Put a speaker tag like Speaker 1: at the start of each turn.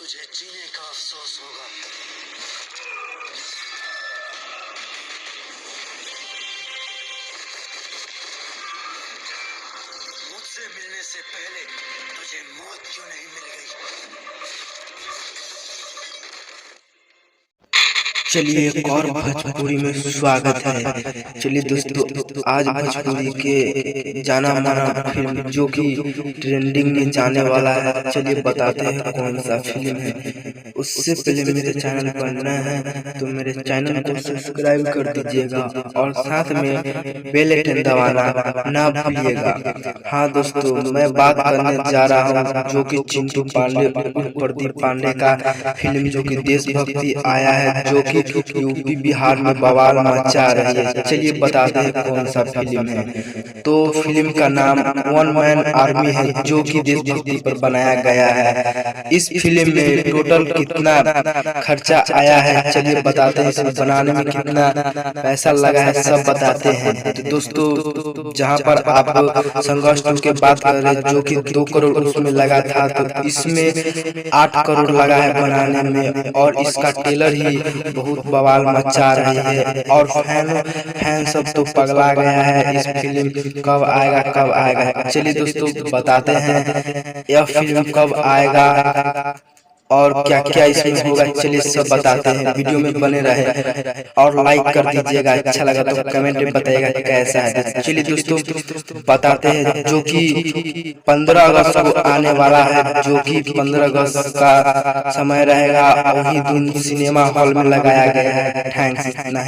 Speaker 1: तुझे जीने का अफसोस होगा। मुझसे मिलने से पहले तुझे मौत क्यों नहीं मिल गई?
Speaker 2: चलिए एक और भोजपुरी में स्वागत है। चलिए दोस्तों, आज भोजपुरी के जाना माना फिल्म जो कि ट्रेंडिंग में जाने वाला है, चलिए बताते हैं कौन सा फिल्म है। उससे पहले मेरे चैनल पर नए हैं तो मेरे चैनल को सब्सक्राइब कर दीजिएगा और साथ में बेल आइकन दबाना ना भूलिएगा। हाँ दोस्तों, मैं बात करने जा रहा हूँ जो कि चिंटू पांडे और प्रदीप पांडे का फिल्म जो कि देशभक्ति आया है, जो कि यूपी बिहार में बवाल मचा रही है। चलिए बताते हैं कौन सा फिल्म है। तो फिल्म का नाम वन मैन आर्मी है, जो कि देशभक्ति पर बनाया गया है। इस फिल्म में टोटल कितना खर्चा आया है, चलिए बताते हैं। इसे बनाने में कितना पैसा लगा है सब बताते हैं। तो दोस्तों, जहां पर आप संघर्ष टू के बात कर रहे जो कि 2 करोड़ उसमें लगा था, तो इसमें 8 करोड़ लगा है बनाने में। और इसका ट्रेलर ही बहुत बवाल मचा रही है और फैन सब तो पगला गया है। इस फिल्म कब आएगा कब आएगा, चलिए दोस्तों बताते हैं यह फिल्म कब आएगा और क्या क्या इसमें होगा। चलिए सब बताते हैं, वीडियो में बने रहे और लाइक कर दीजिएगा। अच्छा लगा तो कमेंट में बताइएगा कैसा है। चलिए दोस्तों बताते हैं, जो कि 15 अगस्त को आने वाला है, जो कि 15 अगस्त का समय रहेगा, वही दिन सिनेमा हॉल में लगाया गया है। थैंक्स, इतना ही।